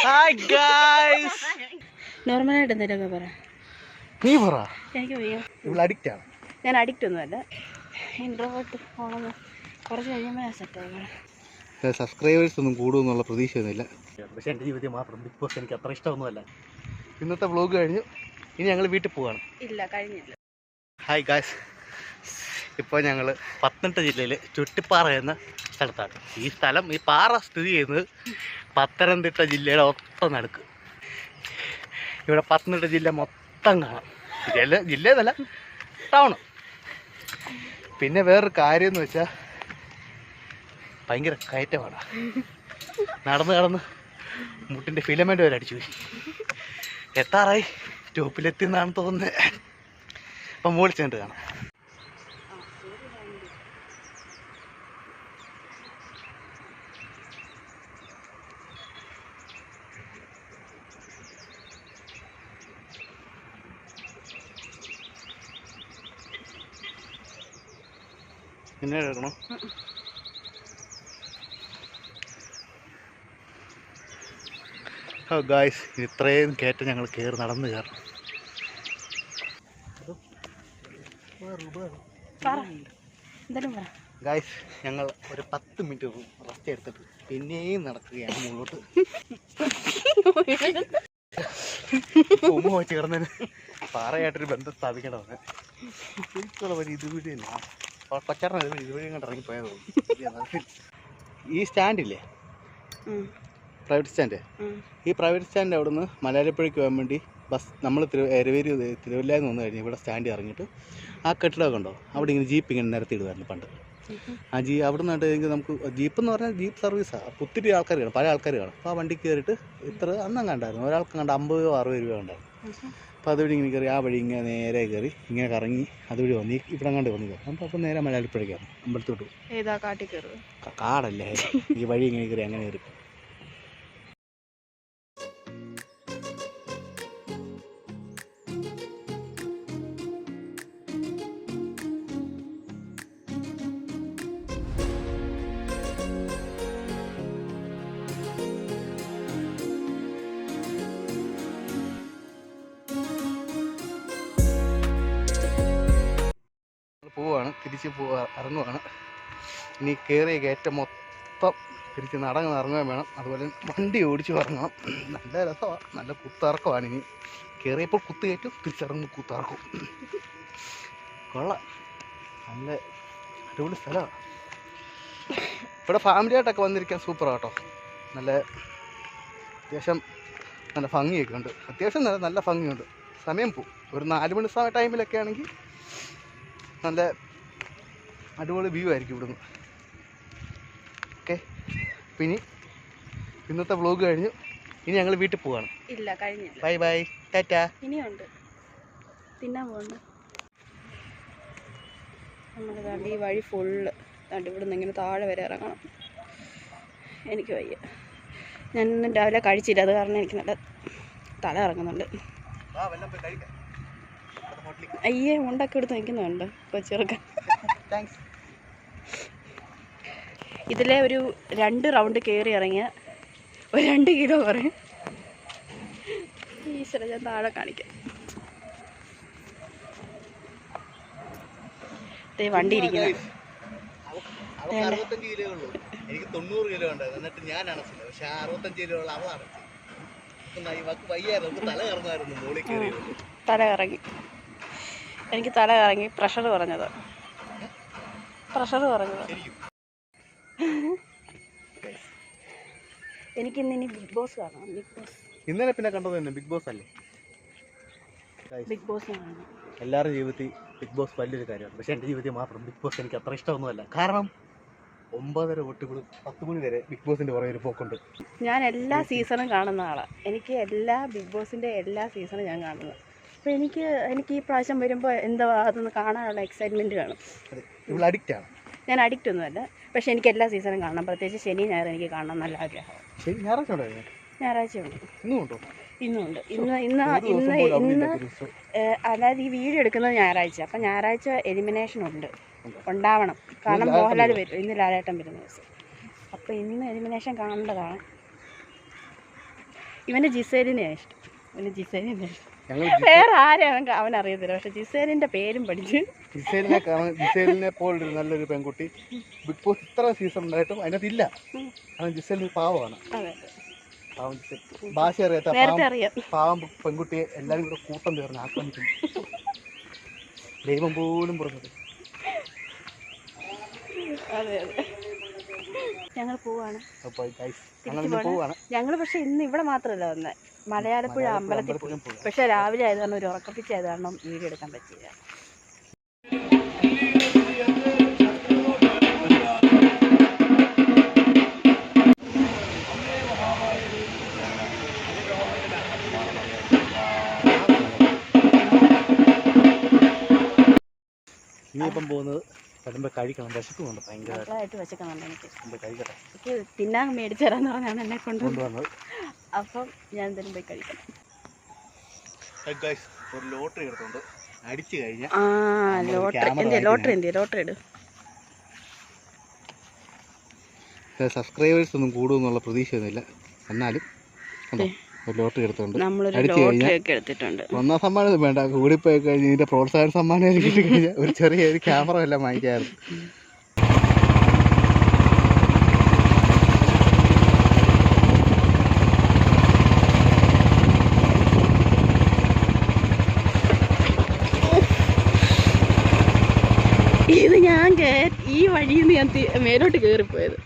Hi guys. നോർമലായിട്ട് എന്തെങ്കിലുമൊക്കെ പറ. നീ പറ. എനിക്ക് വയ്യ. ഇവിടെ അഡിക്റ്റ് ആണ്. ഞാൻ അഡിക്റ്റ് ഒന്നുമല്ല. ഇൻട്രോവേർട്ട് ആണെന്ന് കുറച്ച് കഴിയുമ്പോൾ സെറ്റ് ആയി. സബ്സ്ക്രൈബേഴ്സ് ഒന്നും കൂടുമെന്നുള്ള പ്രതീക്ഷയൊന്നുമില്ല. പക്ഷേ എൻ്റെ ജീവിതത്തിൽ മാത്രം ബിഗ് ബോസ് എനിക്ക് അത്ര ഇഷ്ടമൊന്നുമല്ല. ഇന്നത്തെ വ്ലോഗ് കഴിഞ്ഞു. ഇനി ഞങ്ങൾ വീട്ടിൽ പോവുകയാണ്. ഇല്ല, കഴിഞ്ഞില്ല. Hi guys. ഇപ്പോൾ ഞങ്ങൾ പത്തനംതിട്ട ജില്ലയിൽ ചുട്ടിപ്പാറ എന്ന സ്ഥലത്താണ്. ഈ പാറ സ്ഥിതി ചെയ്യുന്നത് പത്തനംതിട്ട ജില്ലയുടെ ഒപ്പം നടുക്ക്. ഇവിടെ പത്തനംതിട്ട ജില്ല മൊത്തം കാണാം. ജില്ലയെന്നല്ല, ടൗണ്. പിന്നെ വേറൊരു കാര്യം എന്ന് വെച്ചാൽ ഭയങ്കര കയറ്റമാണ്. നടന്ന് മുട്ടിൻ്റെ ഫിലമെൻ്റ് വരെ അടിച്ചു പോയി. എത്താറായി, സ്റ്റോപ്പിലെത്തിയെന്നാണ് തോന്നുന്നത്. അപ്പം മുകളിൽ ചെന്നിട്ട് കാണാം. പിന്നെ എടുക്കണോ? ഗായ്സ്, ഇത്രയും കയറ്റം ഞങ്ങൾ കയറി നടന്ന് കയറണം. ഗായ്സ്, ഞങ്ങൾ ഒരു 10 മിനിറ്റ് റെസ്റ്റ് എടുത്തിട്ട് പിന്നെയും നടക്കുകയാണ് മുകളിലോട്ട്. ഉമ്മ ചേർന്നതിന് പാറയായിട്ടൊരു ബന്ധം സ്ഥാപിക്കേണ്ടതാണ്. ഇതുള്ള വഴി ഇതുവഴി കൊച്ചാറിന് ഇതുവഴി കണ്ട് ഇറങ്ങി പോയാൽ തോന്നുന്നു. ഈ സ്റ്റാൻഡില്ലേ, പ്രൈവറ്റ് സ്റ്റാൻഡ്, ഈ പ്രൈവറ്റ് സ്റ്റാൻഡ് അവിടെ നിന്ന് മലയാളപ്പുഴയ്ക്ക് പോകാൻ വേണ്ടി ബസ് നമ്മൾ തിരുവല്ലയിൽ നിന്ന് വന്നു കഴിഞ്ഞാൽ ഇവിടെ സ്റ്റാൻഡിൽ ഇറങ്ങിയിട്ട് ആ കെട്ടിടമൊക്കെ ഉണ്ടോ, അവിടെ ഇങ്ങനെ ജീപ്പ് ഇങ്ങനെ നിരത്തിയിടുമായിരുന്നു പണ്ട്. ആ അവിടെ നിന്നിട്ട് നമുക്ക് ജീപ്പ് എന്ന് പറഞ്ഞാൽ ജീപ്പ് സർവീസാണ്. ഒത്തിരി ആൾക്കാർ കാണും, പല ആൾക്കാർ കാണും. അപ്പോൾ ആ വണ്ടി കയറിയിട്ട് ഇത്ര അന്നും കണ്ടായിരുന്നു, ഒരാൾക്ക് കണ്ട് 50-60 രൂപ ഉണ്ടായിരുന്നു. അപ്പോൾ അതുവഴി ഇങ്ങനെ കയറി, ആ വഴി ഇങ്ങനെ നേരെ കയറി ഇങ്ങനെ കറങ്ങി അതുവഴി വന്ന് ഇവിടെ കണ്ട് വന്നു കയറും. അപ്പോൾ നേരെ മലയാളിപ്പുഴയ്ക്കാണ്, അമ്പലത്തോട്ട് പോകും. കാടല്ലേ, ഈ വഴി ഇങ്ങനെ കയറി അങ്ങനെ കയറി. തിരിച്ച് ഇറങ്ങുവാണ്. ഇനി കയറിയ കയറ്റം മൊത്തം തിരിച്ച് ഇറങ്ങുകയും വേണം. അതുപോലെ വണ്ടി ഓടിച്ച് ഇറങ്ങണം. നല്ല രസമാണ്, നല്ല കുത്തിറക്കമാണ്. ഇനി കയറിയപ്പോൾ കുത്ത് കയറ്റും, തിരിച്ചിറങ്ങുമ്പോൾ കുത്തിറക്കും. കൊള്ളാം, നല്ല അടിപൊളി സ്ഥലമാണ്. ഇവിടെ ഫാമിലിയായിട്ടൊക്കെ വന്നിരിക്കാൻ സൂപ്പറാണ് കേട്ടോ. നല്ല അത്യാവശ്യം നല്ല ഭംഗിയൊക്കെ ഉണ്ട്. അത്യാവശ്യം നല്ല ഭംഗിയുണ്ട്. സമയം പോവും. ഒരു 4 മണി ടൈമിലൊക്കെ ആണെങ്കിൽ നല്ല അടിപൊളി വ്യൂ ആയിരിക്കും ഇവിടുന്ന്. ഓക്കെ, പിന്നെ ഇന്നത്തെ വ്ലോഗ് കഴിഞ്ഞു. ഇനി ഞങ്ങൾ വീട്ടിൽ പോവാണ്. ഇല്ല, കഴിഞ്ഞില്ല. Bye bye, Tata. ഇനിയുണ്ട്, തിന്നാൻ പോകുന്നു. നമ്മൾ ഈ വഴി ഫുള്ള് ഇവിടുന്ന് ഇങ്ങനെ താഴെ വരെ ഇറങ്ങണം. എനിക്ക് വയ്യ, ഞാനൊന്നും രാവിലെ കഴിച്ചില്ല. അത് കാരണം എനിക്ക് നല്ല തല ഇറങ്ങുന്നുണ്ട്. അയ്യേ, മുണ്ടൊക്കെ എടുത്ത് നിൽക്കുന്നുണ്ട് കൊച്ചിറക്കാൻ. ഇതിലെ ഒരു 2 റൗണ്ട് കയറി ഇറങ്ങിയ ഒരു 2 കിലോ കുറയും. ഈശ്വര, ഞാൻ താഴെ കാണിക്കാം. വണ്ടി ഇരിക്കുന്നത് എനിക്ക് 90 കിലോ ഉണ്ടായിരുന്നു. എന്നിട്ട് ഞാൻ അടച്ചില്ല. പക്ഷെ 65 കിലോ ഉള്ള അവൾ അടച്ചു. തല കറങ്ങായിരുന്നു മോളിൽ കയറി. തല കറങ്ങി, എനിക്ക് തല കറങ്ങി. പ്രഷർ കുറഞ്ഞത്. എനിക്കിന്ന് ബിഗ് ബോസ് കാണാം. ബിഗ് ബോസ് ഇന്നലെ പിന്നെ കണ്ടത് തന്നെ ബിഗ് ബോസ് അല്ലേ. ബിഗ് ബോസ് കാണാം. എല്ലാവരുടെ ജീവിതത്തിൽ ബിഗ് ബോസ് വലിയൊരു കാര്യമാണ്. പക്ഷേ എൻ്റെ ജീവിതത്തിൽ മാത്രം ബിഗ് ബോസ് എനിക്ക് അത്ര ഇഷ്ടമൊന്നുമല്ല. കാരണം 9:30 തൊട്ട് 10 മണി വരെ ബിഗ് ബോസിൻ്റെ കുറേ ഒരു പോക്കുണ്ട്. ഞാൻ എല്ലാ സീസണും കാണുന്ന ആളാണ്. എനിക്ക് ബിഗ് ബോസിൻ്റെ എല്ലാ സീസണും ഞാൻ കാണുന്നത്. അപ്പോൾ എനിക്ക് ഈ പ്രാവശ്യം വരുമ്പോൾ എന്താ അതൊന്ന് കാണാനുള്ള എക്സൈറ്റ്മെൻറ്റ് കാണും. ഇവിടെ അഡിക്റ്റാണ്. ഞാൻ അഡിക്റ്റ് ഒന്നുമല്ല, പക്ഷേ എനിക്ക് എല്ലാ സീസണും കാണണം. പ്രത്യേകിച്ച് ശനി ഞായർ എനിക്ക് കാണണം നല്ല ആഗ്രഹമാണ്. ഞായറാഴ്ച ഉണ്ട്. ഇന്നുണ്ട്. ഇന്ന് അതായത് ഈ വീഡിയോ എടുക്കുന്നത് ഞായറാഴ്ച. അപ്പം ഞായറാഴ്ച എലിമിനേഷൻ ഉണ്ടാവണം. കാരണം മോഹൻലാൽ വരും. ഇന്ന് ലാലേട്ടൻ വരുന്ന ദിവസം. അപ്പോൾ ഇന്ന് എലിമിനേഷൻ കാണേണ്ടതാണ്. ഇവന് ജിസേലിനെയാണ് ഇഷ്ടം. ഇവന് ജിസേലിനെ ഇഷ്ടം. ഞങ്ങൾ വേറെ ആരെയും അവനറിയത്തില്ല. പക്ഷെ ജിസേലിൻ്റെ പേരും പഠിച്ച് ജിസേലിനെ പോലൊരു നല്ലൊരു പെൺകുട്ടി ബിഗ് ബോസ് ഇത്ര സീസൺ ഉണ്ടായിട്ടും അതിനകത്തില്ല. കാരണം ജിസേലിന് പാവമാണ്. അതെ, പാവം ജിസേൽ. ഭാഷ അറിയാത്ത നേരത്തെ അറിയാം. പാവം പെൺകുട്ടിയെ എല്ലാവരും കൂടെ കൂട്ടം ചേർന്ന് ആക്രമിക്കുന്നു. ദൈവം പോലും പുറത്തത്. അതെ അതെ. ഞങ്ങൾ പോവാണ്. ഞങ്ങൾ പക്ഷെ ഇന്ന് ഇവിടെ മാത്രമല്ല വന്നത്, മലയാളപ്പുഴ അമ്പലത്തിൽ പോയി. പക്ഷെ രാവിലെ ആയത് കാരണം, ഒരു ഉറക്കപ്പിച്ചായത് കാരണം വീഡിയോ എടുക്കാൻ പറ്റിയില്ല. ഇനിയിപ്പം പോകുന്നത് വരുമ്പോൾ കഴിക്കണം. വിശക്കുന്നുണ്ട് ഭയങ്കരമായിട്ട് വിശക്കുന്നുണ്ട് എനിക്ക്. കഴിക്കട്ടെ. എനിക്ക് തിന്നാൻ മേടിച്ചു തരാന്ന് പറഞ്ഞാണ് എന്നെ കൊണ്ടുവന്നത്. അപ്പം ഞാൻ എന്തായാലും പോയി കഴിക്കണം. ഒരു ലോട്ടറി എടുത്തോണ്ട് അടിച്ചു കഴിഞ്ഞാൽ ലോട്ടറി ഇട്. സബ്സ്ക്രൈബേഴ്സ് ഒന്നും കൂടുമെന്നുള്ള പ്രതീക്ഷയൊന്നുമില്ല. എന്നാലും ഒരു ലോട്ടറി എടുത്തോണ്ട് എടുത്തിട്ടുണ്ട്. ഒന്നാം സമ്മാനം വേണ്ട, കൂടിപ്പോയി കഴിഞ്ഞ് ഇതിന്റെ പ്രോത്സാഹന സമ്മാനം കിട്ടി കഴിഞ്ഞാൽ ഒരു ചെറിയൊരു ക്യാമറ എല്ലാം വാങ്ങിക്കായിരുന്നു. ഇത് ഞാൻ ഈ വഴിയിൽ നിന്ന് ഞാൻ മേലോട്ട് കയറിപ്പോയത്.